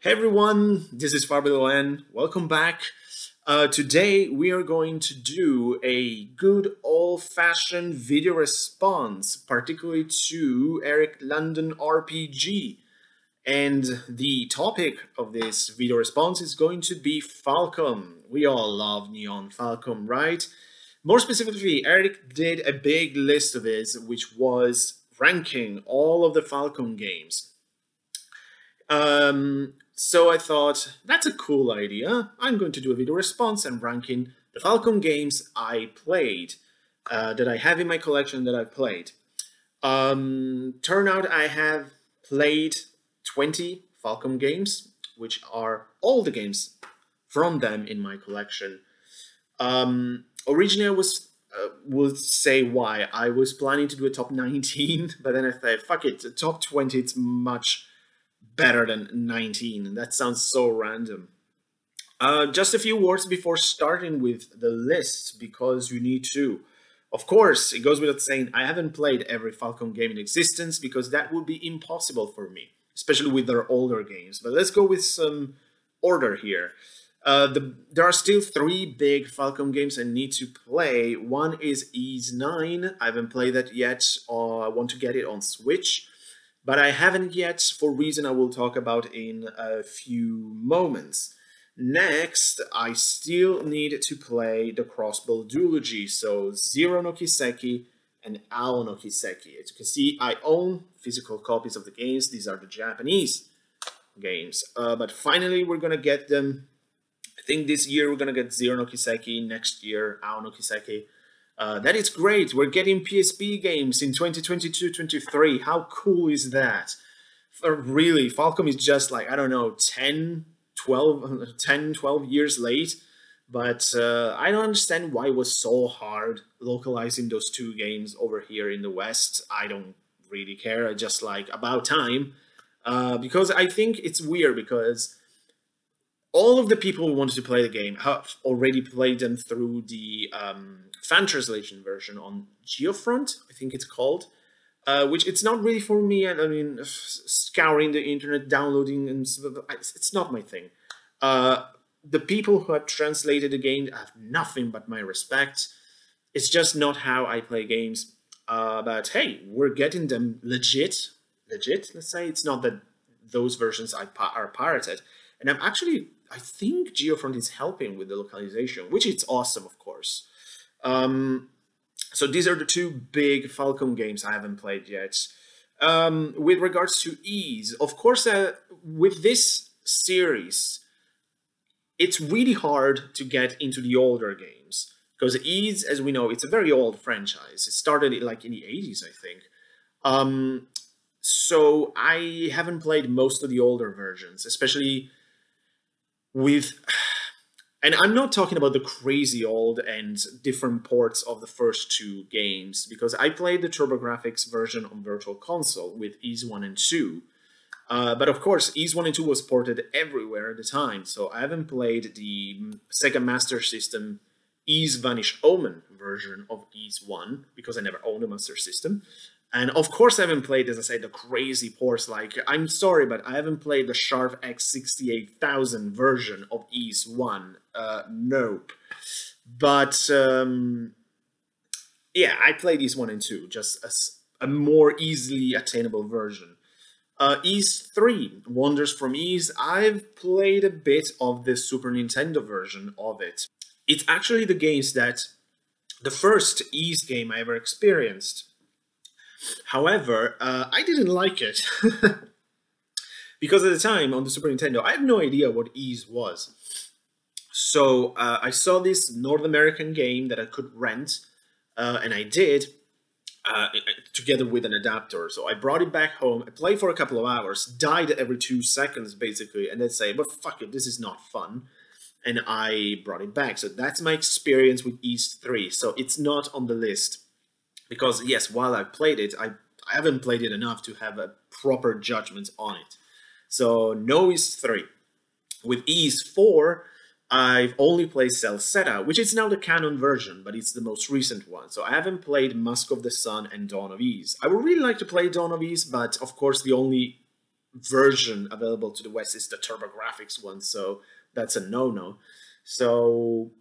Hey everyone, this is Far Below N. Welcome back. Today we are going to do a good old-fashioned video response, particularly to Erick Landon RPG. And the topic of this video response is going to be Falcom. We all love Nihon Falcom, right? More specifically, Erick did a big list of his, which was ranking all of the Falcom games. So I thought, that's a cool idea. I'm going to do a video response and ranking the Falcom games I played, that I have in my collection that I've played. Turn out I have played 20 Falcom games, which are all the games from them in my collection. Originally I would say why. I was planning to do a top 19, but then I thought, fuck it, the top 20, it's much better than 19, and that sounds so random. Just a few words before starting with the list, because you need to. Of course, it goes without saying, I haven't played every Falcom game in existence, because that would be impossible for me, especially with their older games. But let's go with some order here. There are still 3 big Falcom games I need to play. One is Ys 9. I haven't played that yet, or I want to get it on Switch. But I haven't yet, for reason I will talk about in a few moments. Next, I still need to play the Crossbow Duology, so Zero no Kiseki and Ao no Kiseki. As you can see, I own physical copies of the games. These are the Japanese games. But finally, we're going to get them. I think this year we're going to get Zero no Kiseki, next year Ao no Kiseki. That is great. We're getting PSP games in 2022-23. How cool is that? Really, Falcom is just like, I don't know, 10, 12 years late. But I don't understand why it was so hard localizing those 2 games over here in the West. I don't really care. I just like, about time. Because I think it's weird, because all of the people who wanted to play the game have already played them through the fan translation version on Geofront, I think it's called, which it's not really for me. I mean, scouring the internet, downloading, and it's not my thing. The people who have translated the game have nothing but my respect. It's just not how I play games. But hey, we're getting them legit, let's say. It's not that those versions are pirated. And I think Geofront is helping with the localization, which is awesome, of course. So these are the 2 big Falcom games I haven't played yet. With regards to Ys, of course, with this series, it's really hard to get into the older games. Because Ys, as we know, it's a very old franchise. It started like in the 80s, I think. So I haven't played most of the older versions, especially with, and I'm not talking about the crazy old and different ports of the first 2 games, because I played the TurboGrafx version on Virtual Console with Ys 1 and 2. But of course, Ys 1 and 2 was ported everywhere at the time, so I haven't played the Sega Master System Ys Vanish Omen version of Ys 1, because I never owned a Master System. And of course I haven't played, as I said, the crazy ports. Like, I'm sorry, but I haven't played the Sharp X68000 version of Ys 1. Nope. But, yeah, I played Ys 1 and 2, just as a more easily attainable version. Ys 3, Wonders from Ys, I've played a bit of the Super Nintendo version of it. It's actually the first Ys game I ever experienced. However, I didn't like it, because at the time on the Super Nintendo, I had no idea what Ys was. So I saw this North American game that I could rent, and I did, together with an adapter. So I brought it back home, I played for a couple of hours, died every 2 seconds basically, and then say, but fuck it, this is not fun. And I brought it back. So that's my experience with Ys 3. So it's not on the list. Because, yes, while I played it, I haven't played it enough to have a proper judgment on it. So, no Ys 3. With Ys 4, I've only played Celceta, which is now the canon version, but it's the most recent one. So I haven't played Mask of the Sun and Dawn of Ys. I would really like to play Dawn of Ys, but of course the only version available to the West is the TurboGrafx one, so that's a no-no. So,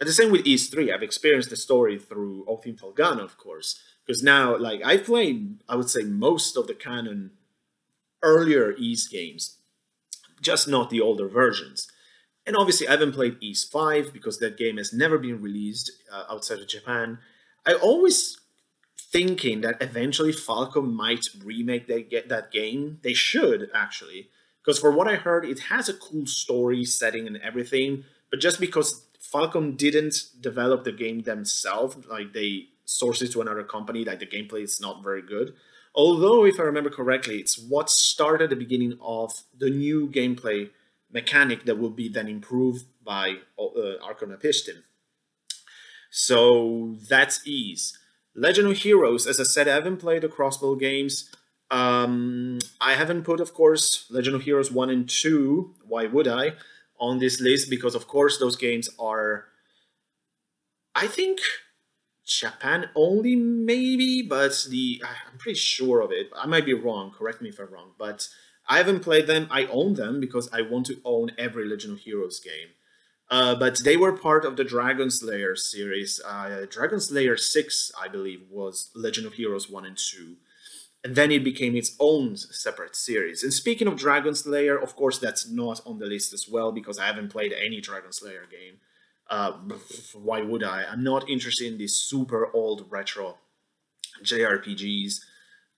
and the same with Ys 3. I've experienced the story through Ultim Falcom, of course, because now, like, I've played, I would say, most of the canon earlier Ys games, just not the older versions. And obviously, I haven't played Ys 5 because that game has never been released outside of Japan. I always thinking that eventually Falcom might remake that game. They should, actually. Because for what I heard, it has a cool story setting and everything. But just because Falcom didn't develop the game themselves, like they sourced it to another company, like the gameplay is not very good. Although, if I remember correctly, it's what started the beginning of the new gameplay mechanic that will be then improved by Arkham Piston. So that's Ys. Legend of Heroes, as I said, I haven't played the crossbow games. I haven't put, of course, Legend of Heroes 1 and 2, why would I, on this list, because, of course, those games are, I think, Japan only, maybe, but I'm pretty sure of it. I might be wrong, correct me if I'm wrong, but I haven't played them. I own them because I want to own every Legend of Heroes game. But they were part of the Dragon Slayer series. Dragon Slayer 6, I believe, was Legend of Heroes 1 and 2. And then it became its own separate series. And speaking of Dragon Slayer, of course, that's not on the list as well, because I haven't played any Dragon Slayer game. Why would I? I'm not interested in these super old retro JRPGs.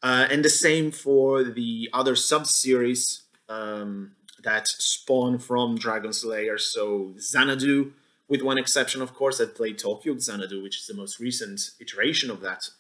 And the same for the other sub-series that spawn from Dragon Slayer. So Xanadu, with one exception, of course. I played Tokyo Xanadu, which is the most recent iteration of that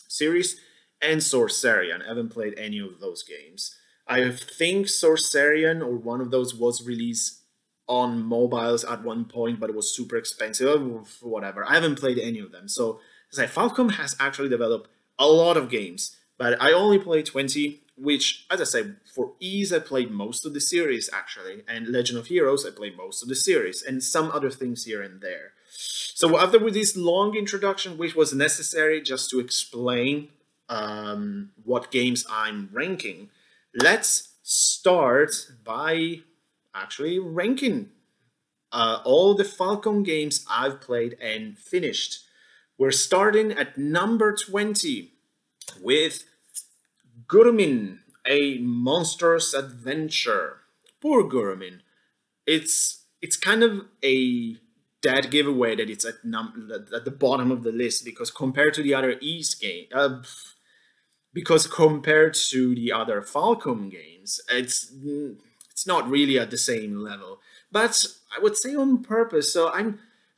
series, and Sorcerian. I haven't played any of those games. I think Sorcerian, or one of those, was released on mobiles at one point, but it was super expensive, whatever. I haven't played any of them. So, as I say, Falcom has actually developed a lot of games, but I only played 20, which, as I say, for Ys, I played most of the series, actually, and Legend of Heroes, I played most of the series, and some other things here and there. So after with this long introduction, which was necessary just to explain what games I'm ranking, let's start by actually ranking all the Falcom games I've played and finished. We're starting at number 20 with Gurumin, a monstrous adventure. Poor Gurumin. It's kind of a dead giveaway that it's at the bottom of the list, because compared to the other Ys game, because compared to the other Falcom games, it's not really at the same level. But I would say on purpose. So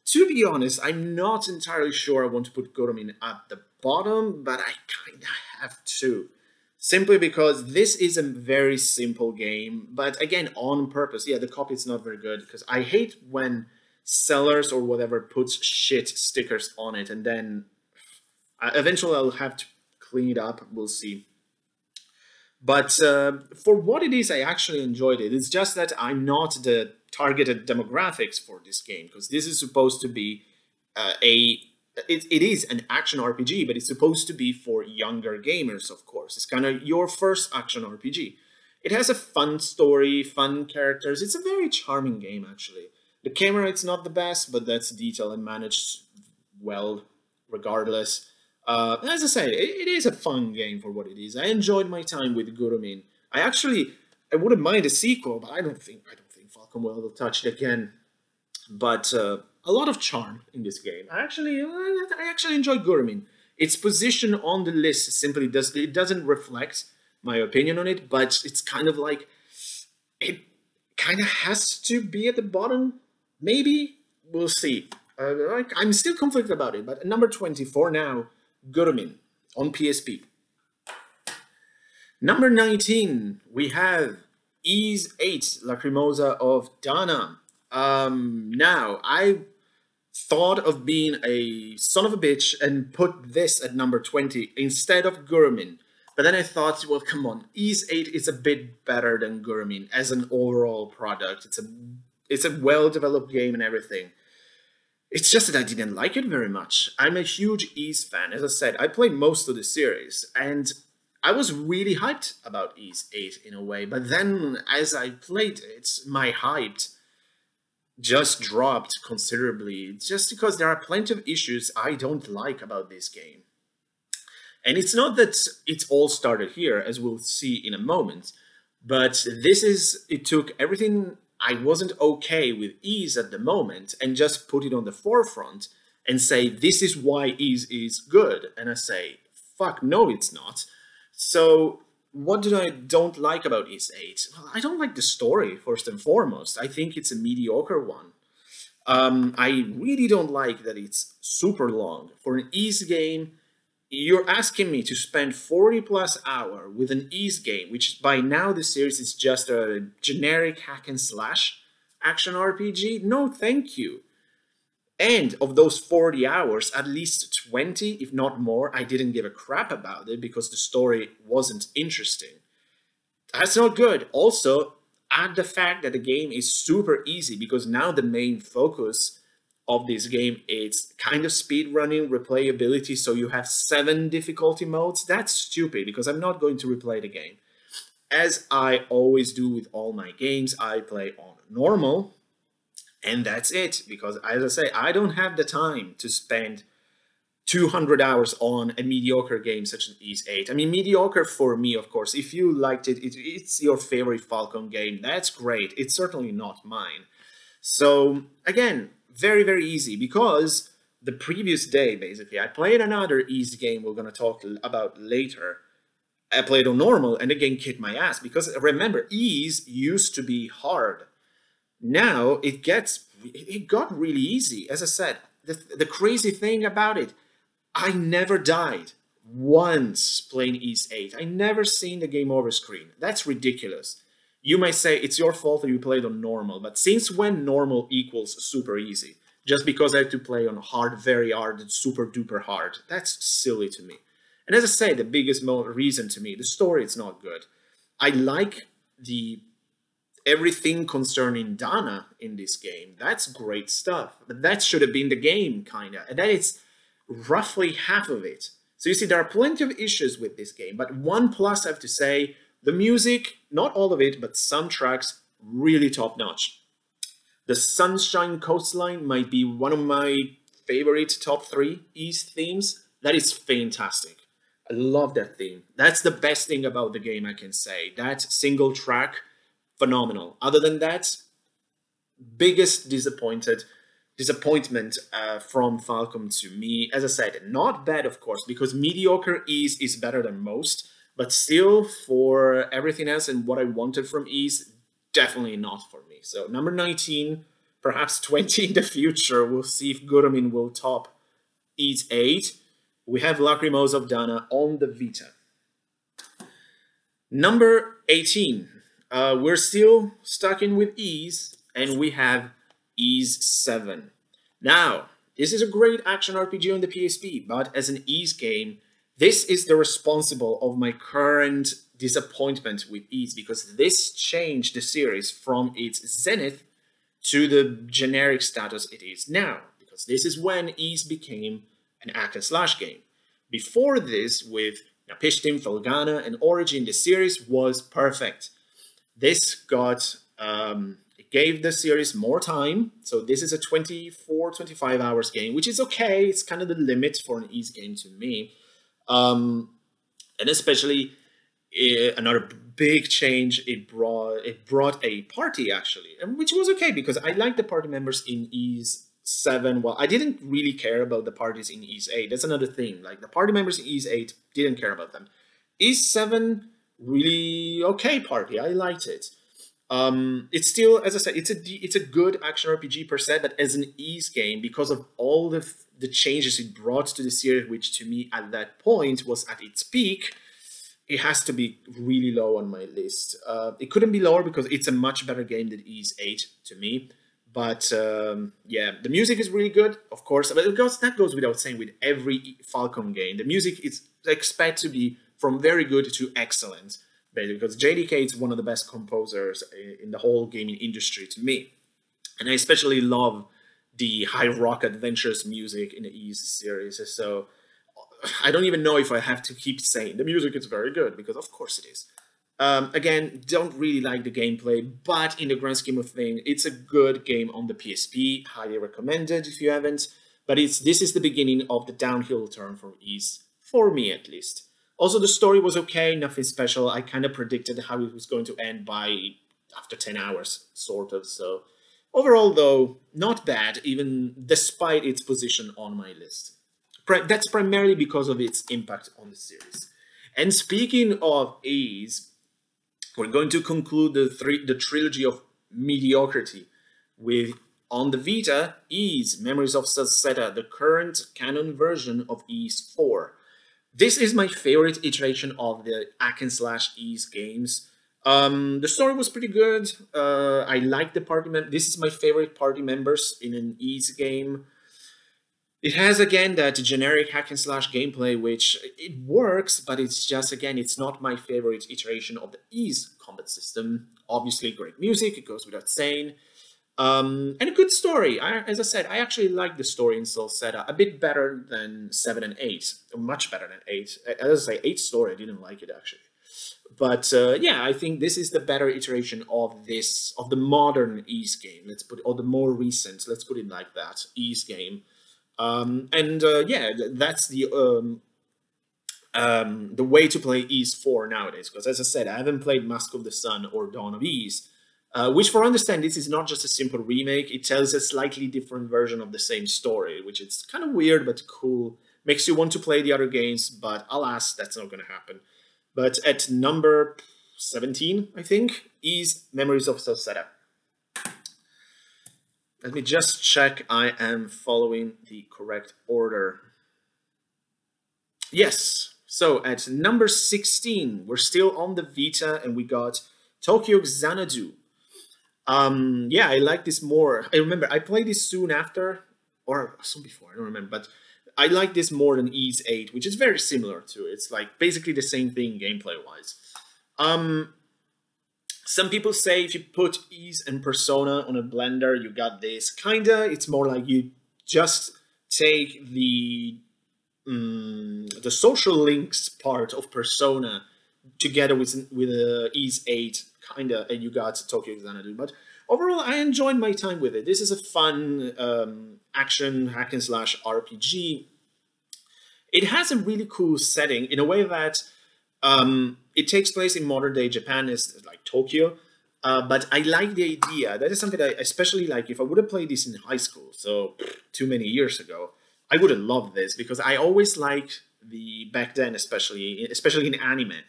to be honest, I'm not entirely sure I want to put Gurumin at the bottom, but I kind of have to. Simply because this is a very simple game, but again, on purpose. Yeah, the copy is not very good, because I hate when sellers or whatever puts shit stickers on it, and then eventually I'll have to clean it up. We'll see. But for what it is, I actually enjoyed it. It's just that I'm not the targeted demographics for this game, because this is supposed to be it is an action RPG, but it's supposed to be for younger gamers, of course. It's kind of your first action RPG. It has a fun story, fun characters. It's a very charming game, actually. The camera, it's not the best, but that's detailed and managed well, regardless. As I say, it is a fun game for what it is. I enjoyed my time with Gurumin. I wouldn't mind a sequel, but I don't think Falcom will touch it again. But a lot of charm in this game. I actually enjoy Gurumin. Its position on the list simply doesn't reflect my opinion on it, but it's kind of like, it kind of has to be at the bottom. Maybe we'll see. I'm still conflicted about it, but at number 24 now, Gurumin on PSP. Number 19, we have Ys 8, Lacrimosa of Dana. Now, I thought of being a son of a bitch and put this at number 20 instead of Gurumin. But then I thought, well, come on, Ys 8 is a bit better than Gurumin as an overall product. It's a well-developed game and everything. It's just that I didn't like it very much. I'm a huge Ys fan. As I said, I played most of the series, and I was really hyped about Ys 8 in a way, but then as I played it, my hype just dropped considerably, just because there are plenty of issues I don't like about this game. And it's not that it all started here, as we'll see in a moment, but it took everything I wasn't okay with Ys at the moment and just put it on the forefront and say, this is why Ys is good. And I say, fuck, no, it's not. So what do I don't like about Ys 8? Well, I don't like the story, first and foremost. I think it's a mediocre one. I really don't like that it's super long. For an Ys game, you're asking me to spend 40 plus hours with an Ys game, which by now the series is just a generic hack and slash action RPG? No, thank you. And of those 40 hours, at least 20, if not more, I didn't give a crap about it because the story wasn't interesting. That's not good. Also, add the fact that the game is super easy, because now the main focus of this game is kind of speedrunning, replayability, so you have 7 difficulty modes. That's stupid, because I'm not going to replay the game. As I always do with all my games, I play on normal, and that's it, because as I say, I don't have the time to spend 200 hours on a mediocre game such as Ys 8. I mean, mediocre for me, of course. If you liked it, it's your favorite Falcom game, that's great. It's certainly not mine. So, again, very, very easy, because the previous day, basically, I played another Ys game we're going to talk about later. I played on normal, and the game kicked my ass, because remember, Ys used to be hard. Now, it got really easy. As I said, the crazy thing about it, I never died once playing Ys 8. I never seen the game over screen. That's ridiculous. You might say it's your fault that you played on normal, but since when normal equals super easy? Just because I have to play on hard, very hard, and super duper hard. That's silly to me. And as I say, the biggest reason to me, the story is not good. I like everything concerning Dana in this game. That's great stuff. But that should have been the game, kinda. And that is roughly half of it. So you see, there are plenty of issues with this game, but one plus I have to say, the music, not all of it, but some tracks, really top-notch. The Sunshine Coastline might be one of my favorite top 3 Ys themes. That is fantastic. I love that theme. That's the best thing about the game, I can say. That single track, phenomenal. Other than that, biggest disappointment from Falcom to me. As I said, not bad, of course, because mediocre Ys is better than most, but still, for everything else and what I wanted from Ys, definitely not for me. So number 19, perhaps 20 in the future. We'll see if Guramin will top Ys 8. We have Lacrimosa of Dana on the Vita. Number 18. We're still stuck in with Ys, and we have Ys 7. Now, this is a great action RPG on the PSP, but as an Ys game, this is the responsible of my current disappointment with Ys, because this changed the series from its zenith to the generic status it is now, because this is when Ys became an act and slash game. Before this, with Napishtim, Felghana, and Origin, the series was perfect. This it gave the series more time, so this is a 24-25 hours game, which is okay. It's kind of the limit for an Ys game to me. And especially another big change, it brought a party, actually, which was okay, because I like the party members in Ys 7. Well, I didn't really care about the parties in Ys 8. That's another thing. Like, the party members in Ys 8, didn't care about them. Ys 7, really okay party. I liked it. It's still, as I said, it's a good action RPG per se, but as an Ys game, because of all the changes it brought to the series, which to me at that point was at its peak, it has to be really low on my list. It couldn't be lower because it's a much better game than Ys 8 to me. But yeah, the music is really good, of course. But that goes without saying with every Falcom game. The music is expected to be from very good to excellent, because JDK is one of the best composers in the whole gaming industry to me. And I especially love the high rock adventures music in the Ys series. So I don't even know if I have to keep saying the music is very good, because of course it is. Again, don't really like the gameplay, but in the grand scheme of things, it's a good game on the PSP. Highly recommended if you haven't. But this is the beginning of the downhill turn for Ys, for me at least. Also, the story was okay, nothing special. I kind of predicted how it was going to end after 10 hours, sort of. So overall, though, not bad, even despite its position on my list. That's primarily because of its impact on the series. And speaking of Ys, we're going to conclude the trilogy of mediocrity with, on the Vita, Ys, Memories of Salsetta, the current canon version of Ys 4. This is my favorite iteration of the hack-and-slash Ys games. The story was pretty good. I like the party members. This is my favorite party members in an Ys game. It has, again, that generic hack-and-slash gameplay, which it works, but it's just, again, it's not my favorite iteration of the Ys combat system. Obviously, great music, it goes without saying. And a good story. As I said, I actually like the story in Salsetta a bit better than 7 and 8. Much better than 8. As I say, 8 story, I didn't like it, actually. But yeah, I think this is the better iteration of the modern Ys game. Or the more recent, let's put it like that, Ys game. Yeah, that's the way to play Ys 4 nowadays. Because as I said, I haven't played Mask of the Sun or Dawn of Ys, which, for understand, this is not just a simple remake. It tells a slightly different version of the same story, which is kind of weird but cool. Makes you want to play the other games, but alas, that's not going to happen. But at number 17, I think, is Memories of Salsetta. Let me just check I am following the correct order. Yes, so at number 16, we're still on the Vita, and we got Tokyo Xanadu. Yeah, I like this more. I remember I played this soon after, or soon before, I don't remember, but I like this more than Ys 8, which is very similar to it. It's like basically the same thing gameplay-wise. Some people say if you put Ys and Persona on a blender, you got this. Kinda, it's more like you just take the social links part of Persona together with Ys 8, kinda, and you got Tokyo Xanadu. But overall, I enjoyed my time with it. This is a fun action hack-and-slash RPG. It has a really cool setting in a way that it takes place in modern-day Japan, is like Tokyo, but I like the idea. That is something I especially like. If I would have played this in high school, so too many years ago, I would have loved this, because I always liked back then, especially in anime,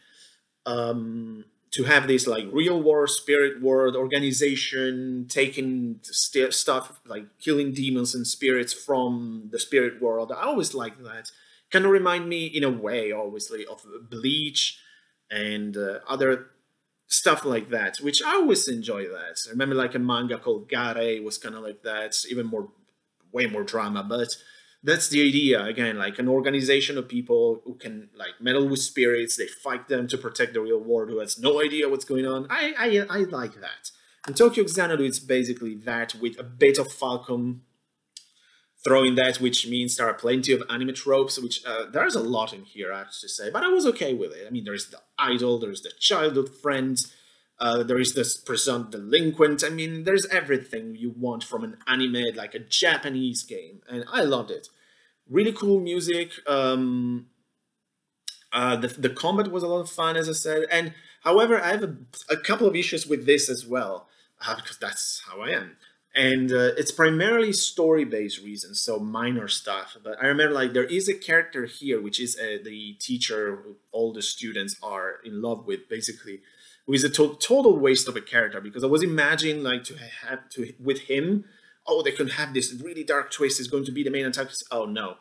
to have this like real world, spirit world organization taking stuff like killing demons and spirits from the spirit world. I always liked that. Kind of remind me, in a way, obviously, of Bleach and other stuff like that, which I always enjoy that. I remember like a manga called Gare was kind of like that, even more, way more drama, but that's the idea. Again, like an organization of people who can like meddle with spirits, they fight them to protect the real world, who has no idea what's going on. I like that. And Tokyo Xanadu is basically that, with a bit of Falcom throwing that, which means there are plenty of anime tropes, which there's a lot in here, I have to say, but I was okay with it. I mean, there's the idol, there's the childhood friend, there is this presumed delinquent. I mean, there's everything you want from an anime, like a Japanese game, and I loved it. Really cool music. The combat was a lot of fun, as I said, and however, I have a couple of issues with this as well, because that's how I am. And it's primarily story-based reasons, so minor stuff. But I remember, like, there is a character here, which is the teacher who all the students are in love with, basically, who is a total waste of a character, because I was imagining, like, with him, oh, they could have this really dark twist, is going to be the main antagonist. Oh, no.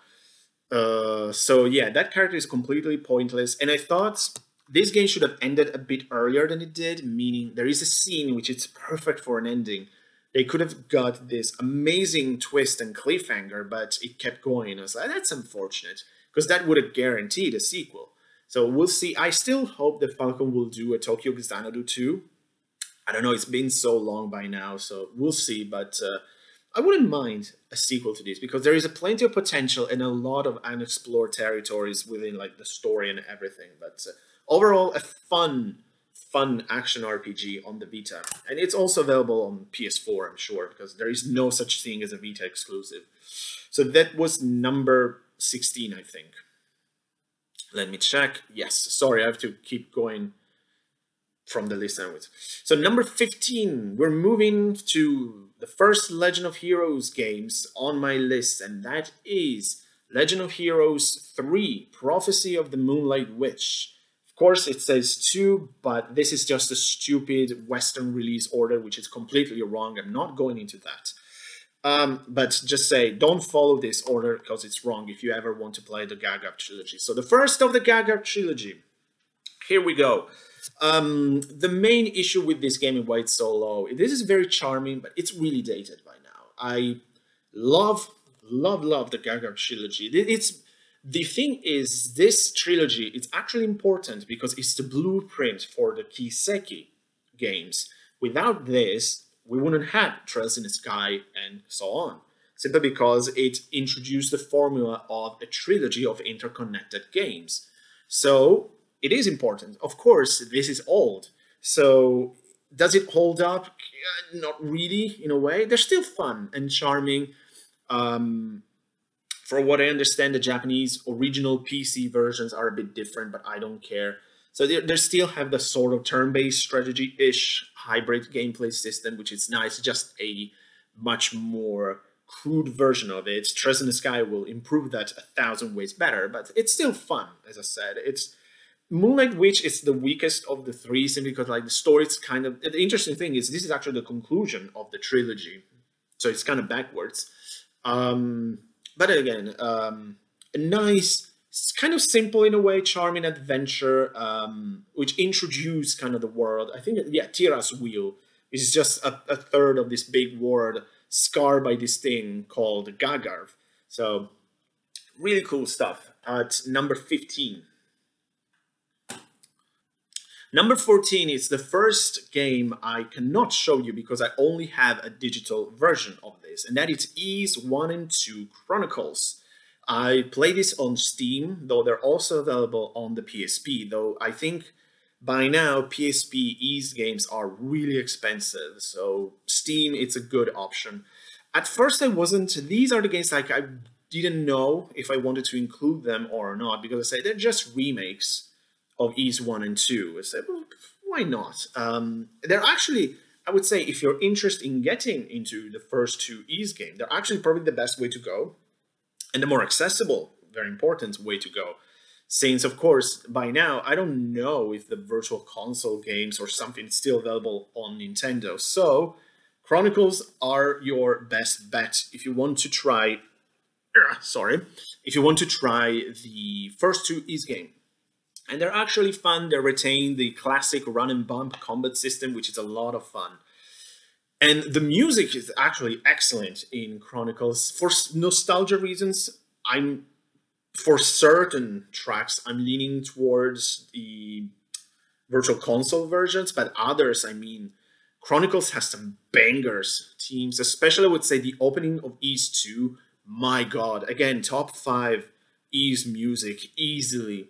So, yeah, that character is completely pointless, and I thought this game should have ended a bit earlier than it did, meaning there is a scene which is perfect for an ending. They could have got this amazing twist and cliffhanger, but it kept going. I was like, that's unfortunate, because that would have guaranteed a sequel. So we'll see. I still hope that Falcom will do a Tokyo Xanadu 2. I don't know, it's been so long by now, so we'll see. But I wouldn't mind a sequel to this because there is a plenty of potential and a lot of unexplored territories within like the story and everything. But overall, a fun action RPG on the Vita, and it's also available on PS4, I'm sure, because there is no such thing as a Vita exclusive. So that was number 16, I think. Let me check. Yes, sorry, I have to keep going from the list onwards. So number 15, we're moving to the first Legend of Heroes games on my list, and that is Legend of Heroes 3, Prophecy of the Moonlight Witch. Of course, it says 2, but this is just a stupid Western release order, which is completely wrong. I'm not going into that. But just say, don't follow this order because it's wrong if you ever want to play the Gaga trilogy. So the first of the Gaga trilogy. Here we go. The main issue with this game and why it's so low, this is very charming, but it's really dated by now. I love the Gaga trilogy. The thing is, this trilogy, it's actually important because it's the blueprint for the Kiseki games. Without this, we wouldn't have Trails in the Sky and so on. Simply because it introduced the formula of a trilogy of interconnected games. So it is important. Of course, this is old. So does it hold up? Not really, in a way. They're still fun and charming. For what I understand, the Japanese original PC versions are a bit different, but I don't care. So they still have the sort of turn-based strategy-ish hybrid gameplay system, which is nice, just a much more crude version of it. Trails in the Sky will improve that 1,000 ways better, but it's still fun, as I said. Moonlight Witch is the weakest of the three, simply because like the story is kind of... The interesting thing is this is actually the conclusion of the trilogy, so it's kind of backwards. But again, a nice, kind of simple in a way, charming adventure, which introduced kind of the world. I think, yeah, Tira's Wheel is just a third of this big world scarred by this thing called Gagarv. So, really cool stuff. At number 15. Number 14 is the first game I cannot show you because I only have a digital version of this, and that is Ys 1 and 2 Chronicles. I play this on Steam, though they're also available on the PSP, though I think by now PSP Ys games are really expensive, so Steam, it's a good option. At first I wasn't, these are the games like I didn't know if I wanted to include them or not, because I say they're just remakes of Ys 1 and 2. I said, well, why not? They're actually, I would say, if you're interested in getting into the first two Ys games, they're actually probably the best way to go, and the more accessible, very important way to go. Since, of course, by now, I don't know if the Virtual Console games or something is still available on Nintendo. So, Chronicles are your best bet if you want to try, if you want to try the first two Ys games. And they're actually fun. They retain the classic run and bump combat system, which is a lot of fun. And the music is actually excellent in Chronicles. For nostalgia reasons, for certain tracks, I'm leaning towards the Virtual Console versions, but others, I mean, Chronicles has some bangers teams, especially I would say the opening of Ys 2. My God, again, top 5 Ys music easily.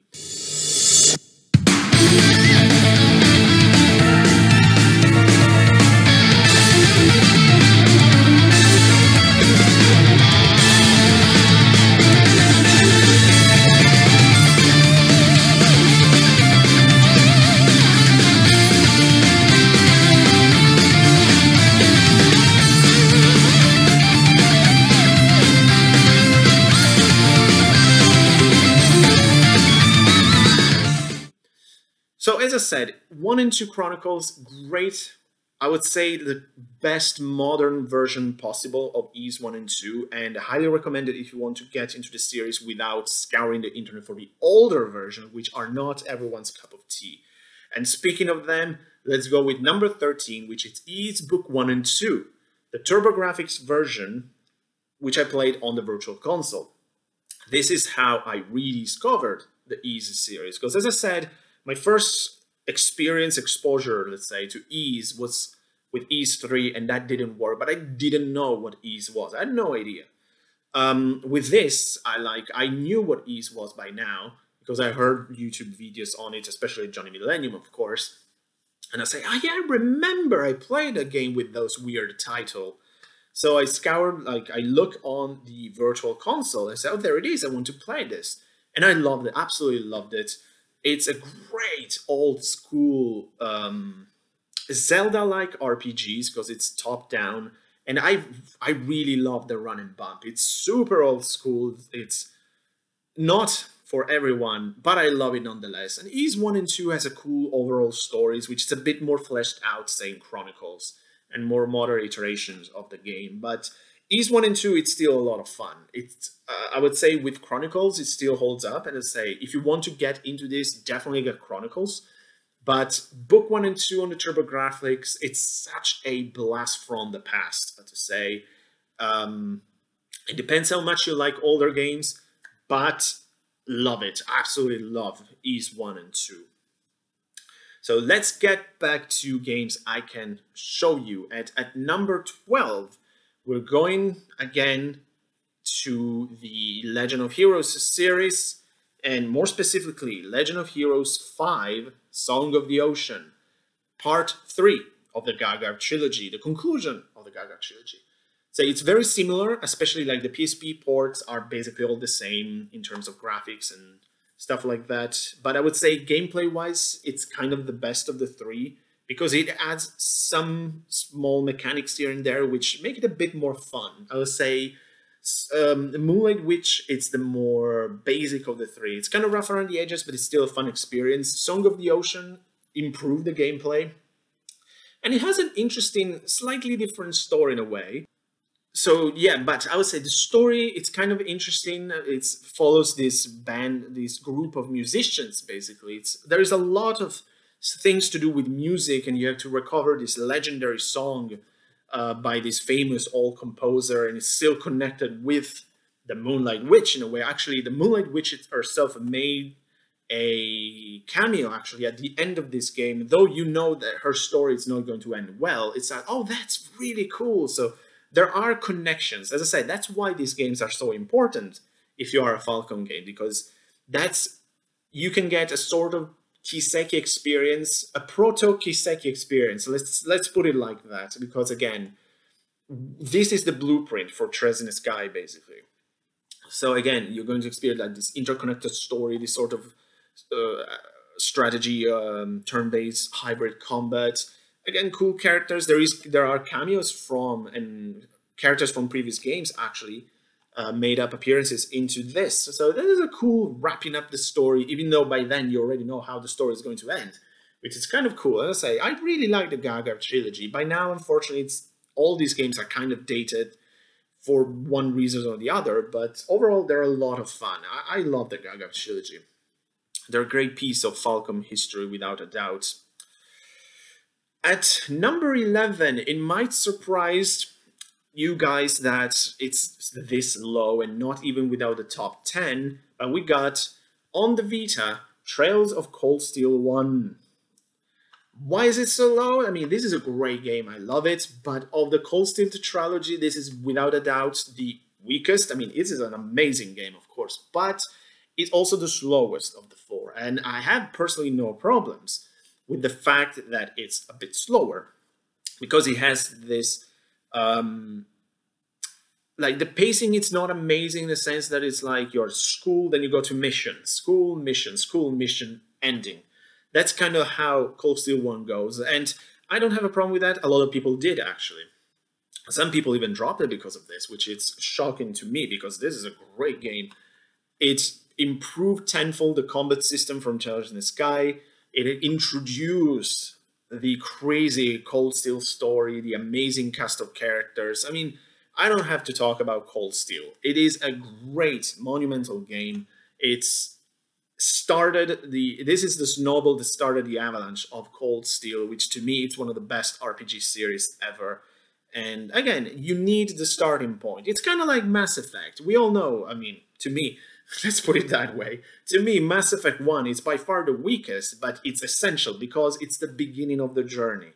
So as I said, 1 and 2 Chronicles, great. I would say the best modern version possible of Ys 1 and 2, and highly recommended if you want to get into the series without scouring the internet for the older version, which are not everyone's cup of tea. And speaking of them, let's go with number 13, which is Ys Book 1 and 2, the TurboGrafx version, which I played on the Virtual Console. This is how I rediscovered the Ys series, because as I said, my first exposure, let's say, to Ys was with Ys 3, and that didn't work, but I didn't know what Ys was. I had no idea. With this, I knew what Ys was by now, because I heard YouTube videos on it, especially Johnny Millennium, of course. And I say, oh yeah, I remember I played a game with those weird title. So I scoured, I look on the virtual console, and I said, oh, there it is, I want to play this. And I loved it, absolutely loved it. It's a great old school Zelda-like RPGs, because it's top-down. And I really love the run and bump. It's super old school. It's not for everyone, but I love it nonetheless. And Ys 1 and 2 has a cool overall stories, which is a bit more fleshed out, say, in Chronicles, and more modern iterations of the game. But Ys 1 and 2, it's still a lot of fun. It's I would say with Chronicles, it still holds up. And I say, if you want to get into this, definitely get Chronicles. But Book 1 and 2 on the TurboGrafx, it's such a blast from the past, to say. It depends how much you like older games, but love it. Absolutely love Ys 1 and 2. So let's get back to games I can show you. At number 12, we're going again to the Legend of Heroes series, and more specifically, Legend of Heroes 5, Song of the Ocean, Part 3 of the Gaga trilogy, the conclusion of the Gaga trilogy. So it's very similar, especially like the PSP ports are basically all the same in terms of graphics and stuff like that. But I would say gameplay-wise, it's kind of the best of the three, because it adds some small mechanics here and there which make it a bit more fun. I would say Moonlight Witch, it's the more basic of the three. It's kind of rough around the edges, but it's still a fun experience. Song of the Ocean improved the gameplay, and it has an interesting, slightly different story in a way. So yeah, but I would say the story, it's kind of interesting. It follows this band, this group of musicians, basically. There is a lot of things to do with music, and you have to recover this legendary song by this famous old composer, and it's still connected with the Moonlight Witch in a way. Actually, the Moonlight Witch herself made a cameo actually at the end of this game, though you know that her story is not going to end well. It's like, oh, that's really cool. So there are connections. As I said, that's why these games are so important if you are a Falcom game, because you can get a sort of Kiseki experience, a proto-Kiseki experience. Let's put it like that, because again, this is the blueprint for Tres in the Sky, basically. So again, you're going to experience like this interconnected story, this sort of strategy, turn-based hybrid combat. Again, cool characters. There are cameos from and characters from previous games actually made up appearances into this. So that is a cool wrapping up the story, even though by then you already know how the story is going to end, which is kind of cool. As I say, I really like the Gaga trilogy. By now, unfortunately, all these games are kind of dated for one reason or the other, but overall, they're a lot of fun. I love the Gaga trilogy. They're a great piece of Falcom history, without a doubt. At number 11, it might surprise you guys that it's this low and not even without the top 10, but we got on the Vita Trails of Cold Steel 1. Why is it so low? I mean, this is a great game, I love it, but of the Cold Steel trilogy, this is without a doubt the weakest. I mean, this is an amazing game, of course, but it's also the slowest of the four, and I have personally no problems with the fact that it's a bit slower, because it has this, like the pacing, it's not amazing in the sense that it's like your school, then you go to mission, school, mission, ending. That's kind of how Cold Steel 1 goes, and I don't have a problem with that. A lot of people did, actually. Some people even dropped it because of this, which is shocking to me, because this is a great game. It's improved tenfold the combat system from Trails in the Sky. It introduced the crazy Cold Steel story, the amazing cast of characters. I mean, I don't have to talk about Cold Steel. It is a great, monumental game. This is the snowball that started the avalanche of Cold Steel, which to me, it's one of the best RPG series ever. And again, you need the starting point. It's kind of like Mass Effect. We all know, I mean, to me, let's put it that way. To me, Mass Effect 1 is by far the weakest, but it's essential because it's the beginning of the journey.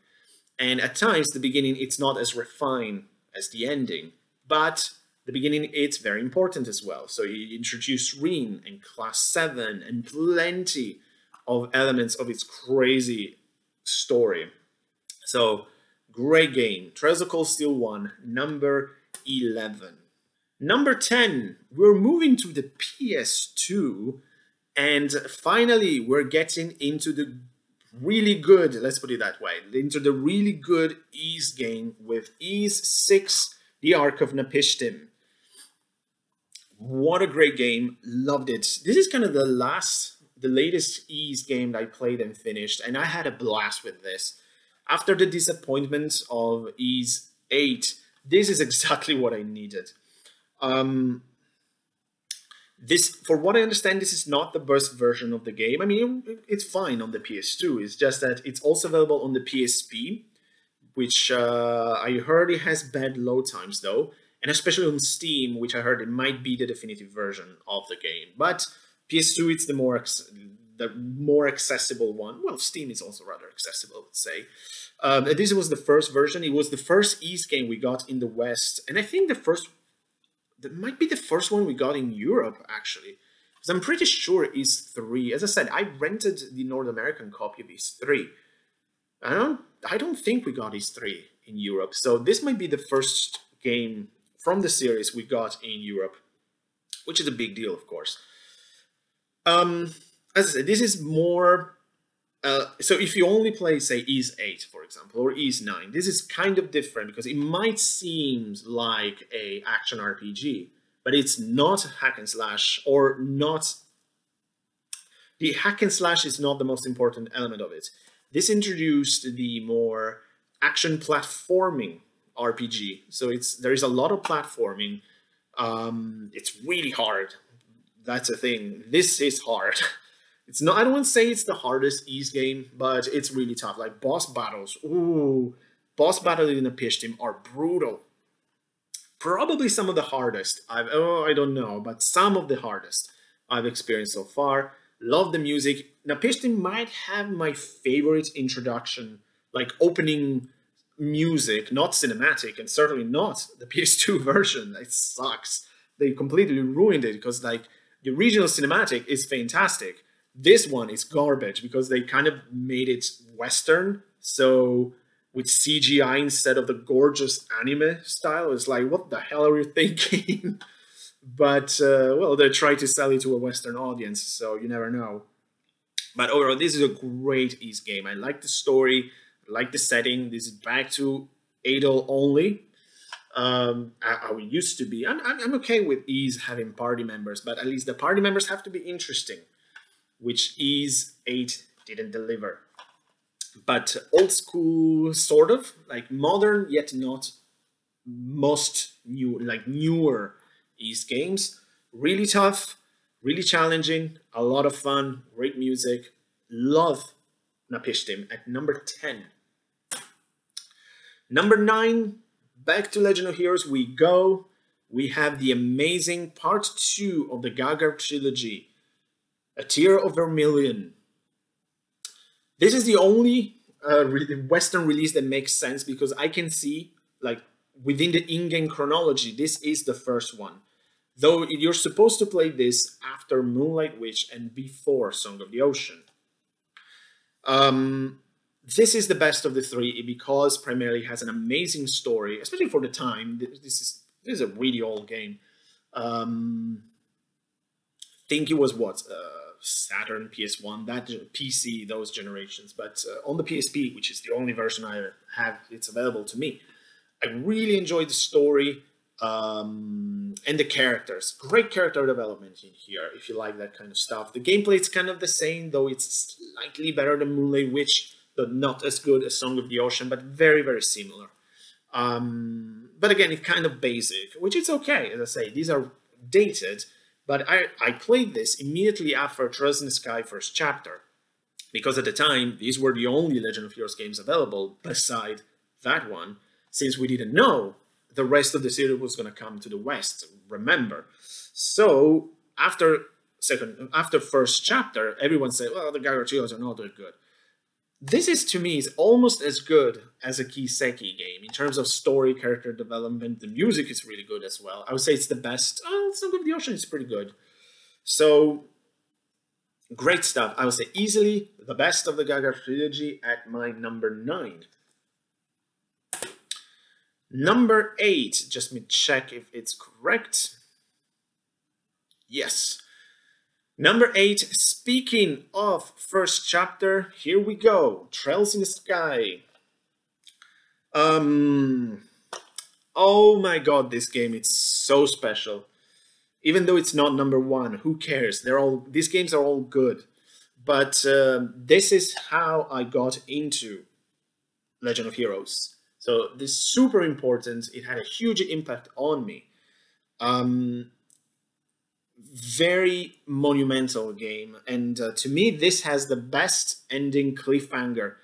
And at times, the beginning, it's not as refined as the ending. But the beginning, it's very important as well. So you introduce Reen and Class 7 and plenty of elements of its crazy story. So, great game. Trails of Cold Steel 1, number 11. Number 10, we're moving to the PS2, and finally we're getting into the really good, let's put it that way, into the really good Ys game with Ys 6, The Ark of Napishtim. What a great game, loved it. This is kind of the latest Ys game that I played and finished, and I had a blast with this. After the disappointment of Ys 8, this is exactly what I needed. This, for what I understand, this is not the best version of the game. I mean, it's fine on the PS2. It's just that it's also available on the PSP, which I heard it has bad load times though, and especially on Steam, which I heard it might be the definitive version of the game. But PS2, it's the more accessible one. Well, Steam is also rather accessible, I would say. This was the first version. It was the first Ys game we got in the West, and I think that might be the first one we got in Europe, actually. Because I'm pretty sure Ys 3. As I said, I rented the North American copy of Ys 3. I don't think we got Ys 3 in Europe. So this might be the first game from the series we got in Europe, which is a big deal, of course. As I said, this is more... so if you only play, say, Ys 8, for example, or Ys 9, this is kind of different because it might seem like a action RPG, but it's not hack and slash, or not... The hack and slash is not the most important element of it. This introduced the more action platforming RPG. So there is a lot of platforming. It's really hard. That's a thing. This is hard. It's not, I don't want to say it's the hardest Ys game, but it's really tough. Like boss battles, ooh, boss battles in Napishtim are brutal. Probably some of the hardest I don't know, but some of the hardest I've experienced so far. Love the music. Napishtim might have my favorite introduction, like opening music, not cinematic, and certainly not the PS2 version. It sucks. They completely ruined it because like the original cinematic is fantastic. This one is garbage because they kind of made it Western. So with CGI instead of the gorgeous anime style, it's like, what the hell are you thinking? But, well, they try to sell it to a Western audience, so you never know. But overall, this is a great Ys game. I like the story, I like the setting. This is back to Adol only. How it used to be. I'm okay with Ys having party members, but at least the party members have to be interesting, which Ys 8 didn't deliver. But old school, sort of, like modern, yet not most new, like newer Ys games. Really tough, really challenging, a lot of fun, great music. Love Napishtim at number 10. Number 9, back to Legend of Heroes we go. We have the amazing part 2 of the Gagar trilogy, A Tear of Vermilion. This is the only Western release that makes sense because I can see, like, within the in-game chronology, this is the first one. Though you're supposed to play this after Moonlight Witch and before Song of the Ocean. This is the best of the three because primarily has an amazing story, especially for the time. This is a really old game. Think it was what? Saturn, PS1, that PC, those generations. But on the PSP, which is the only version I have, it's available to me. I really enjoyed the story and the characters. Great character development in here, if you like that kind of stuff. The gameplay is kind of the same, though it's slightly better than Moonlight Witch, but not as good as Song of the Ocean, but very, very similar. But again, it's kind of basic, which is okay. As I say, these are dated, but I played this immediately after Trails in the Sky first chapter, because at the time, these were the only Legend of Heroes games available beside that one, since we didn't know the rest of the series was going to come to the West, remember. So, after first chapter, everyone said, well, the Gagar trios are not that good. this is, to me, is almost as good as a Kiseki game in terms of story, character development. The music is really good as well. I would say it's the best. Oh, Song of the Ocean is pretty good. So, great stuff. I would say easily the best of the Gaga trilogy at my number 9. Number 8, just me check if it's correct. Yes. Number 8, speaking of first chapter, here we go. Trails in the Sky. Oh my god, this game, it's so special. Even though it's not number 1, who cares? These games are all good. But this is how I got into Legend of Heroes. So this is super important. It had a huge impact on me. Very monumental game. And to me, this has the best ending cliffhanger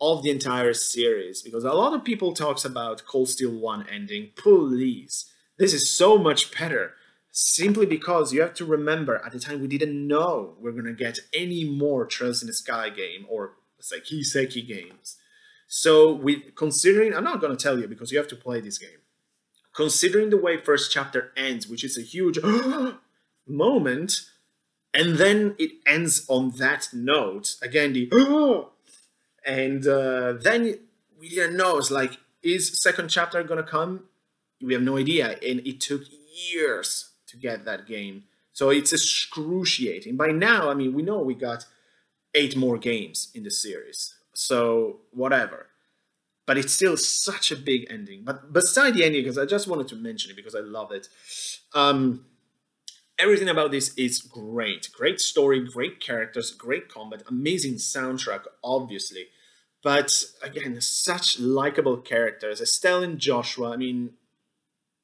of the entire series. Because a lot of people talks about Cold Steel 1 ending. Please. This is so much better. Simply because you have to remember, at the time we didn't know we're going to get any more Trails in the Sky game, or let's say Kiseki games. So considering, I'm not going to tell you because you have to play this game. Considering the way first chapter ends, which is a huge moment, and then it ends on that note, again, and then we didn't know, it's like, is second chapter going to come? We have no idea, and it took years to get that game. So it's excruciating. By now, I mean, we know we got 8 more games in the series. So, whatever. But it's still such a big ending. But beside the ending, because I just wanted to mention it because I love it. Everything about this is great. Great story, great characters, great combat, amazing soundtrack, obviously. But, again, such likable characters. Estelle and Joshua, I mean,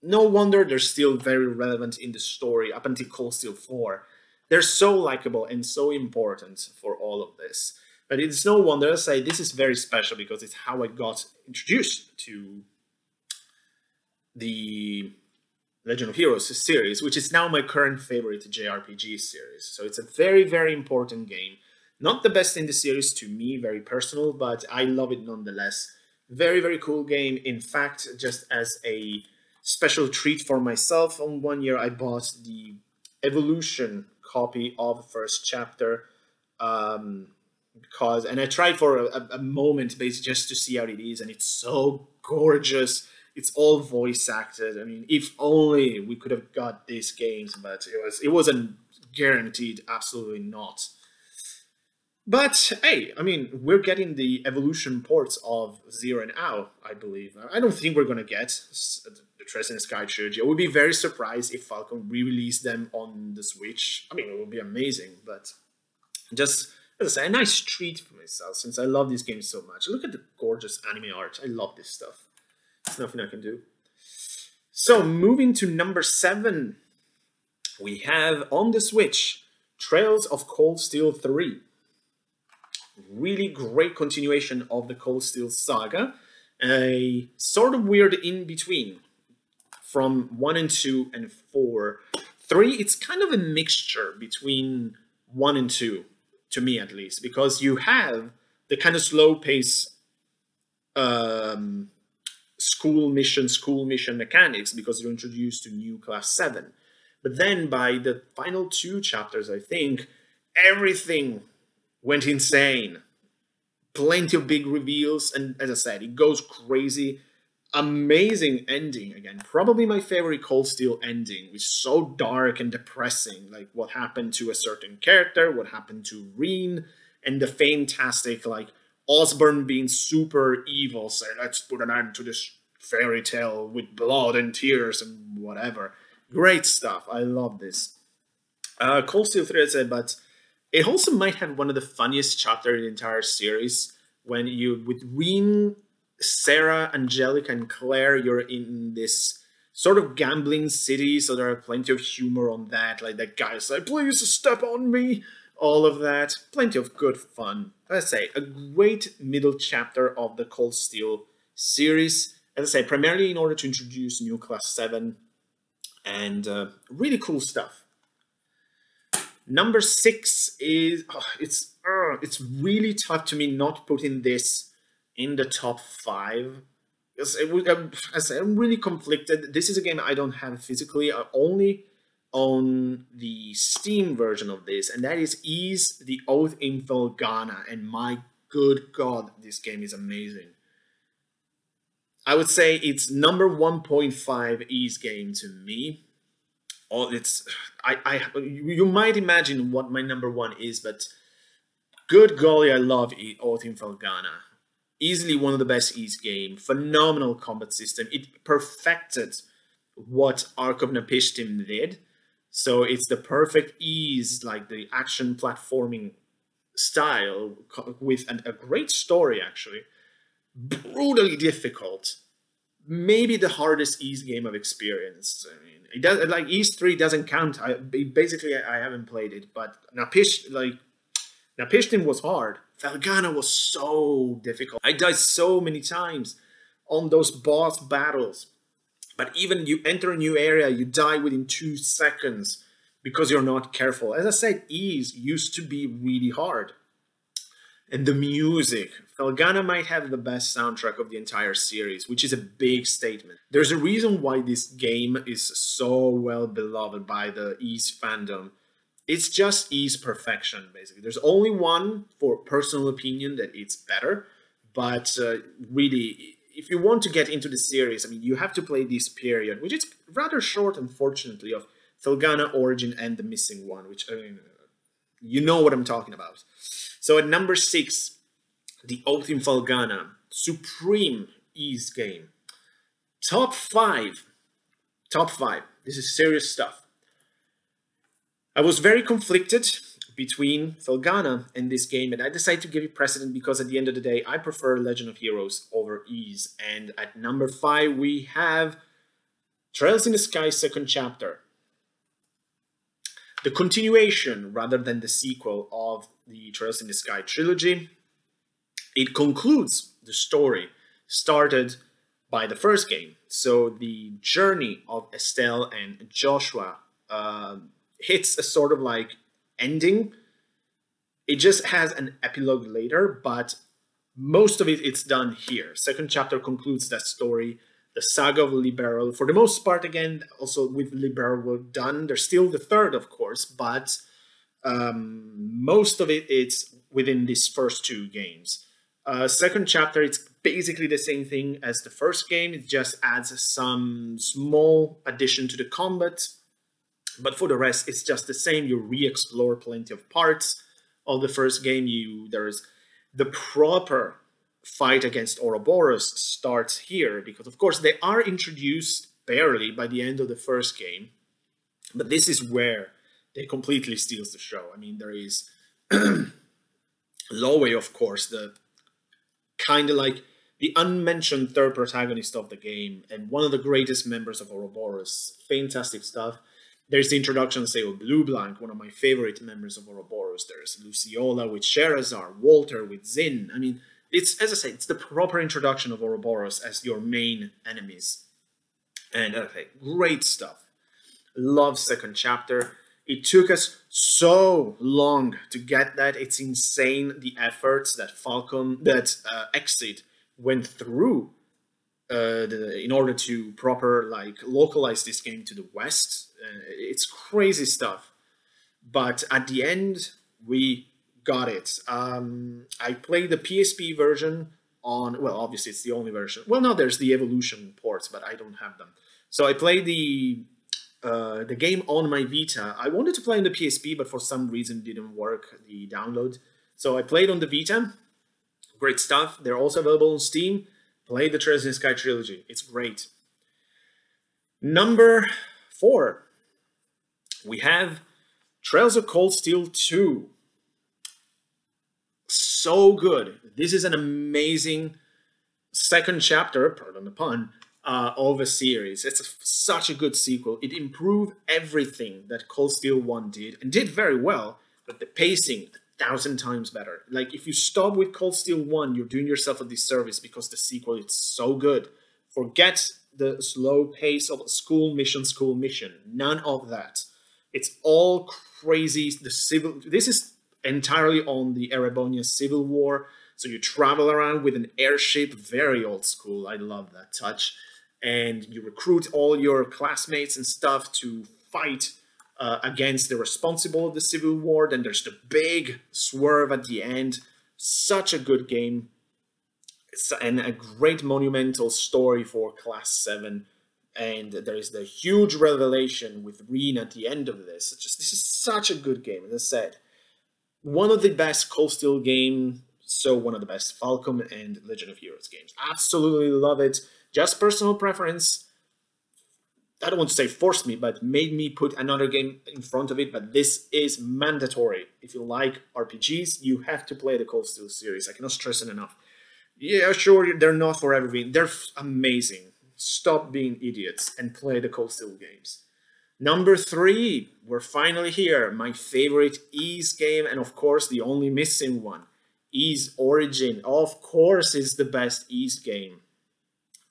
no wonder they're still very relevant in the story up until Cold Steel 4. They're so likable and so important for all of this. But it's no wonder I say this is very special because it's how I got introduced to the Legend of Heroes series, which is now my current favorite JRPG series. So it's a very, very important game. Not the best in the series to me, very personal, but I love it nonetheless. Very, very cool game. In fact, just as a special treat for myself, on one year I bought the Evolution copy of the first chapter. And I tried for a moment basically just to see how it is, and it's so gorgeous. It's all voice acted. I mean, if only we could have got these games, but it wasn't guaranteed, absolutely not. But hey, I mean, we're getting the Evolution ports of Zero and Ao, I believe. I don't think we're gonna get the Trails in the Sky trilogy. I would be very surprised if Falcom re-released them on the Switch. I mean, it would be amazing, but just, as I say, a nice treat for myself since I love these games so much. Look at the gorgeous anime art. I love this stuff. There's nothing I can do. So, moving to number 7, we have on the Switch Trails of Cold Steel 3. Really great continuation of the Cold Steel saga. A sort of weird in-between from 1 and 2 and 4. 3, it's kind of a mixture between 1 and 2. To me, at least, because you have the kind of slow pace school mission mechanics because you're introduced to new class 7. But then by the final 2 chapters, I think, everything went insane. Plenty of big reveals, and as I said, it goes crazy. Amazing ending, again. Probably my favorite Cold Steel ending, which is so dark and depressing. Like what happened to a certain character, what happened to Reen, and the fantastic, like, Osborn being super evil, saying, let's put an end to this fairy tale with blood and tears and whatever. Great stuff. I love this. Cold Steel 3, I said, but it also might have one of the funniest chapters in the entire series when you, with Reen, Sarah, Angelica, and Claire, you're in this sort of gambling city, so there are plenty of humor on that. Like that guy's like, please step on me. All of that. Plenty of good fun. As I say, a great middle chapter of the Cold Steel series. As I say, primarily in order to introduce new Class 7 and really cool stuff. Number 6 is it's really tough to me not putting this in the top 5. I'm really conflicted. This is a game I don't have physically. I only own the Steam version of this, and that is Ys the Oath in Felghana. And my good God, this game is amazing. I would say it's number 1.5 Ys game to me. Oh, you might imagine what my number 1 is, but good golly, I love Oath in Felghana. Easily one of the best Ys game. Phenomenal combat system. It perfected what Ark of Napishtim did. So it's the perfect Ys, like the action platforming style with a great story, actually. Brutally difficult. Maybe the hardest Ys game I've experienced. I mean, it does, like, Ys 3 doesn't count. I haven't played it, but Napishtim was hard. Felghana was so difficult. I died so many times on those boss battles. But even you enter a new area, you die within 2 seconds because you're not careful. As I said, Ys used to be really hard. And the music. Felghana might have the best soundtrack of the entire series, which is a big statement. There's a reason why this game is so well beloved by the Ys fandom. It's just Ys perfection, basically. There's only one, for personal opinion, that it's better. But really, if you want to get into the series, I mean, you have to play this period, which is rather short, unfortunately, of Felghana, Origin, and the missing one, which, I mean, you know what I'm talking about. So at number 6, the Oath in Felghana, supreme Ys game. Top 5. This is serious stuff. I was very conflicted between Felghana and this game, and I decided to give it precedent because at the end of the day, I prefer Legend of Heroes over Ys. And at number 5, we have Trails in the Sky second chapter. The continuation, rather than the sequel, of the Trails in the Sky trilogy. It concludes the story started by the first game. So the journey of Estelle and Joshua hits a sort of like ending. It just has an epilogue later, but most of it's done here. Second chapter concludes that story. The saga of Liberal, for the most part, again, also with Liberal done. There's still the third, of course, but most of it's within these first 2 games. Second chapter, it's basically the same thing as the first game. It just adds some small addition to the combat. But for the rest, it's just the same. You re-explore plenty of parts of the first game. There's the proper fight against Ouroboros starts here, because of course they are introduced barely by the end of the first game, but this is where they completely steals the show. I mean, there is Lowe, of course, the kind of like the unmentioned third protagonist of the game and one of the greatest members of Ouroboros. Fantastic stuff. There's the introduction, say, of Blue Blanc, one of my favorite members of Ouroboros. There's Luciola with Sherazar, Walter with Zin. I mean, it's, as I say, it's the proper introduction of Ouroboros as your main enemies. And okay, great stuff. Love second chapter. It took us so long to get that. It's insane the efforts that Exit went through in order to proper localize this game to the West. It's crazy stuff. But at the end, we got it. I played the PSP version on, well, obviously it's the only version. Well, no, there's the Evolution ports, but I don't have them. So I played the game on my Vita. I wanted to play on the PSP, but for some reason didn't work, the download. So I played on the Vita. Great stuff. They're also available on Steam. Play the Trails in the Sky trilogy. It's great. Number 4. We have Trails of Cold Steel 2. So good. This is an amazing second chapter, pardon the pun, of a series. It's such a good sequel. It improved everything that Cold Steel 1 did, and did very well, but the pacing, 1,000 times better. Like, if you stop with Cold Steel 1, you're doing yourself a disservice, because the sequel is so good. Forget the slow pace of school mission. None of that. It's all crazy. This is entirely on the Erebonia Civil War. So you travel around with an airship, very old school. I love that touch. And you recruit all your classmates and stuff to fight against the responsible of the Civil War. Then there's the big swerve at the end. Such a good game. And a great monumental story for Class 7. And there is the huge revelation with Reen at the end of this. This is such a good game. As I said, one of the best Cold Steel games, so one of the best Falcom and Legend of Heroes games. Absolutely love it. Just personal preference. I don't want to say forced me, but made me put another game in front of it. But this is mandatory. If you like RPGs, you have to play the Cold Steel series. I cannot stress it enough. Yeah, sure, they're not for everything. They're amazing. Stop being idiots and play the Cold Steel games. Number 3, we're finally here. My favorite Ys game, and of course the only missing one. Ys Origin, of course, is the best Ys game.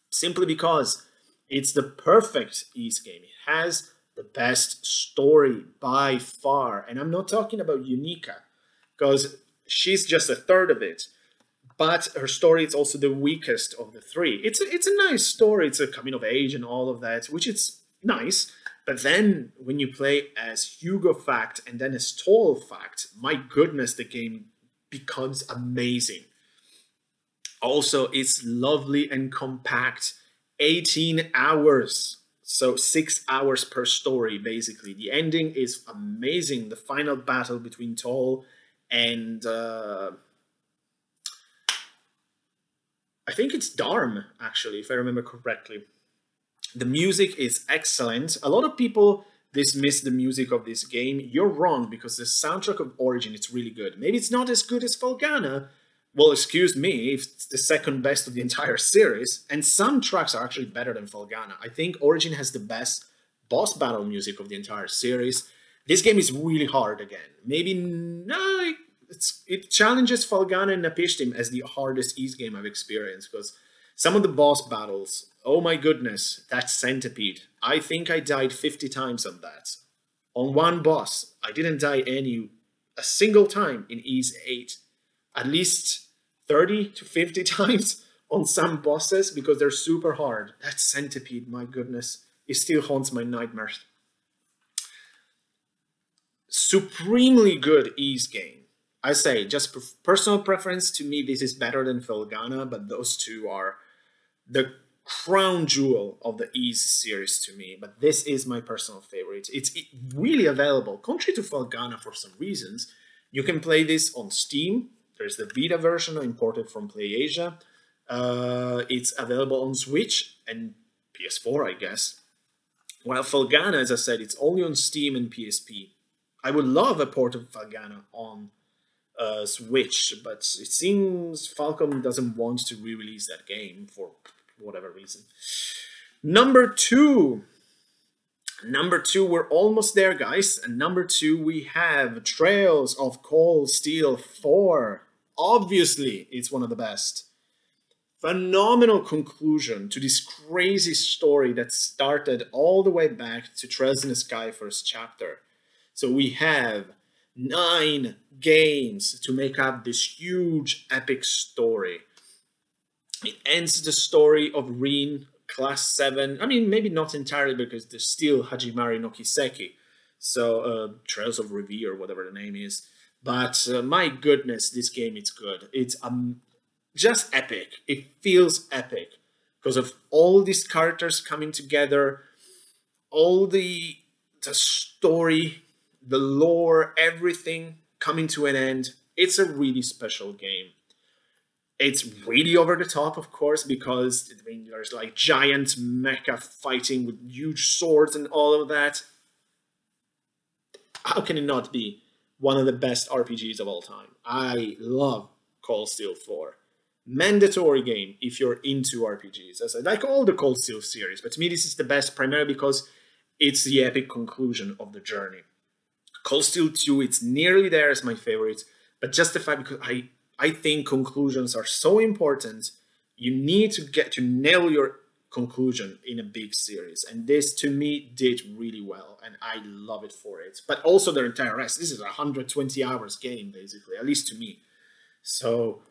Simply because it's the perfect Ys game. It has the best story by far. And I'm not talking about Unica, because she's just a third of it. But her story is also the weakest of the 3. It's a nice story. It's a coming of age and all of that, which is nice. But then when you play as Hugo Fact and then as Toll Fact, my goodness, the game becomes amazing. Also, it's lovely and compact. 18 hours. So 6 hours per story, basically. The ending is amazing. The final battle between Toll and... I think it's Darm, actually, if I remember correctly. The music is excellent. A lot of people dismiss the music of this game. You're wrong, because the soundtrack of Origin is really good. Maybe it's not as good as Falgana. Well, excuse me, if it's the second best of the entire series. And some tracks are actually better than Falgana. I think Origin has the best boss battle music of the entire series. This game is really hard again. Maybe no... It challenges Falgana and Napishtim as the hardest Ys game I've experienced, because some of the boss battles, oh my goodness, that centipede. I think I died 50 times on that. On one boss, I didn't die a single time in Ys 8. At least 30 to 50 times on some bosses, because they're super hard. That centipede, my goodness, it still haunts my nightmares. Supremely good Ys game. I say, just personal preference, to me, this is better than Felghana, but those two are the crown jewel of the Ys series to me. But this is my personal favorite. It's really available, contrary to Felghana for some reasons. You can play this on Steam. There's the Vita version imported from PlayAsia. It's available on Switch and PS4, I guess. While Felghana, as I said, it's only on Steam and PSP. I would love a port of Felghana on Switch, but it seems Falcom doesn't want to re-release that game for whatever reason. Number two, we're almost there, guys. And number 2, we have Trails of Cold Steel 4. Obviously, it's one of the best. Phenomenal conclusion to this crazy story that started all the way back to Trails in the Sky first chapter. So we have 9 games to make up this huge epic story. It ends the story of Reen, Class 7. I mean, maybe not entirely, because there's still Hajimari no Kiseki. So, Trails of Revere, or whatever the name is. But, my goodness, this game is good. It's just epic. It feels epic. Because of all these characters coming together, all the story, the lore, everything coming to an end. It's a really special game. It's really over the top, of course, because I mean, there's like giant mecha fighting with huge swords and all of that. How can it not be one of the best RPGs of all time? I love Cold Steel 4. Mandatory game if you're into RPGs. As I like all the Cold Steel series, but to me this is the best primarily because it's the epic conclusion of the journey. Cold Steel 2, it's nearly there as my favorite, but just the fact because I think conclusions are so important. You need to get to nail your conclusion in a big series. And this, to me, did really well, and I love it for it. But also their entire rest. This is a 120 hours game, basically, at least to me. So,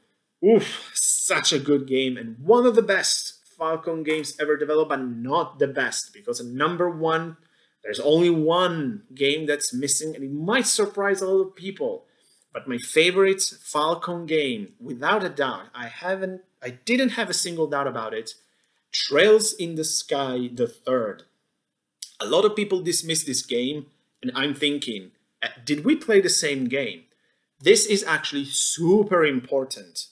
oof, such a good game, and one of the best Falcom games ever developed, but not the best, because at number one, there's only one game that's missing, and it might surprise a lot of people. But my favorite Falcom game, without a doubt, I didn't have a single doubt about it, Trails in the Sky the Third. A lot of people dismiss this game, and I'm thinking, did we play the same game? This is actually super important.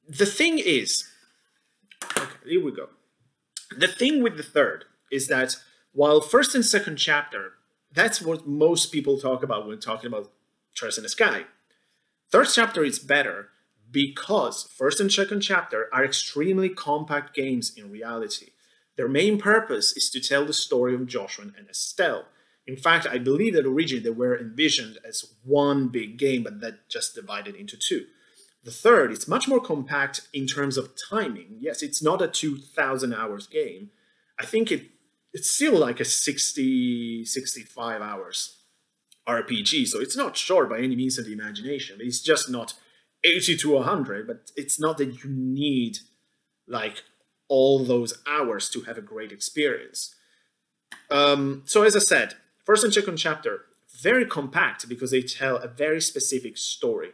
The thing is, okay, here we go. The thing with the third is that while first and second chapter, that's what most people talk about when talking about Trails in the Sky. Third chapter is better because first and second chapter are extremely compact games in reality. Their main purpose is to tell the story of Joshua and Estelle. In fact, I believe that originally they were envisioned as one big game, but that just divided into two. The third is much more compact in terms of timing. Yes, it's not a 2,000 hours game. I think it's still like a 60, 65 hours RPG, so it's not short by any means of the imagination. It's just not 80 to 100, but it's not that you need like all those hours to have a great experience. So as I said, first and second chapter, very compact because they tell a very specific story.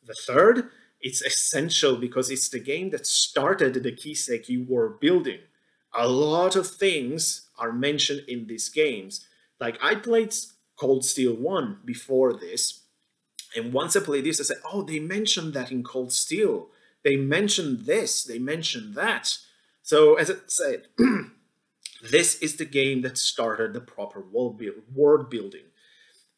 The third, it's essential because it's the game that started the Kiseki world building. A lot of things are mentioned in these games. Like I played Cold Steel 1 before this, and once I played this, I said, oh, they mentioned that in Cold Steel. They mentioned this, they mentioned that. So as I said, this is the game that started the proper world building.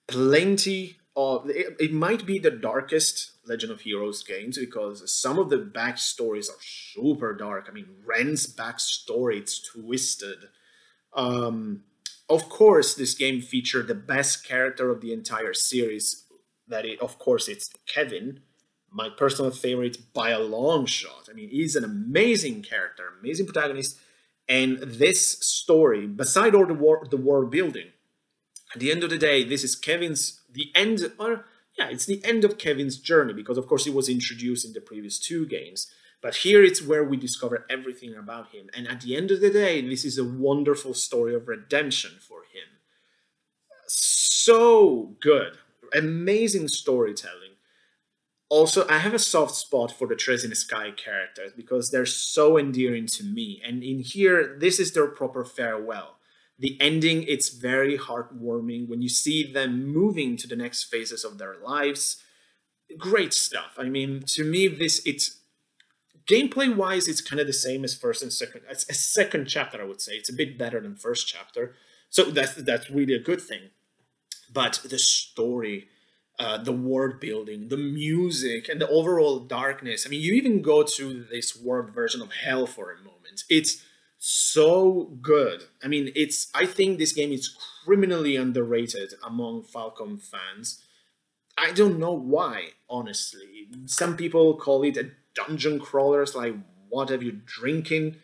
Plenty of, it might be the darkest Legend of Heroes games because some of the backstories are super dark. I mean, Ren's backstory, it's twisted. Of course, this game featured the best character of the entire series. Of course, it's Kevin, my personal favorite by a long shot. I mean, he's an amazing character, amazing protagonist. And this story, beside all the world building, at the end of the day, this is it's the end of Kevin's journey, because of course he was introduced in the previous two games. But here it's where we discover everything about him. And at the end of the day, this is a wonderful story of redemption for him. So good. Amazing storytelling. Also, I have a soft spot for the Trails in the Sky characters because they're so endearing to me. And in here, this is their proper farewell. The ending, it's very heartwarming when you see them moving to the next phases of their lives. Great stuff. I mean, to me, it's gameplay-wise, it's kind of the same as first and second. It's a second chapter, I would say. It's a bit better than first chapter. So that's really a good thing. But the story, the world building, the music, and the overall darkness. I mean, you even go to this world version of Hell for a moment. It's so good. I mean, I think this game is criminally underrated among Falcom fans. I don't know why, honestly. Some people call it a dungeon crawler. It's like, what are you drinking?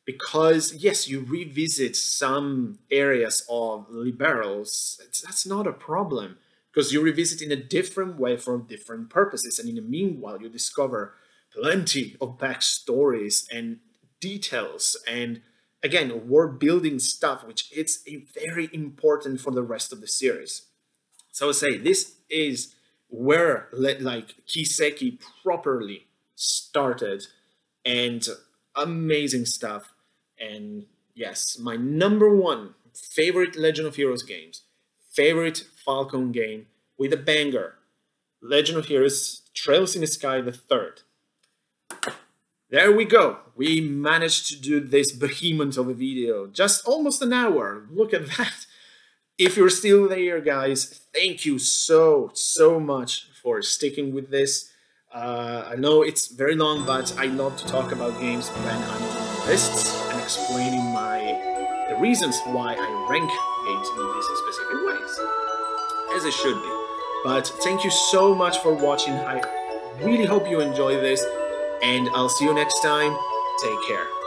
Because, yes, you revisit some areas of liberals. That's not a problem, because you revisit in a different way for different purposes. And in the meanwhile, you discover plenty of backstories and details. And again, world building stuff, which it's very important for the rest of the series. So I say, this is where like Kiseki properly started, and amazing stuff. And yes, my number one favorite Legend of Heroes games, favorite Falcom game with a banger, Legend of Heroes Trails in the Sky the Third. There we go. We managed to do this behemoth of a video, just almost an hour. Look at that. If you're still there, guys, thank you so much for sticking with this. I know it's very long, but I love to talk about games when I'm doing lists and explaining the reasons why I rank games in these specific ways, as it should be. But thank you so much for watching. I really hope you enjoy this, and I'll see you next time. Take care.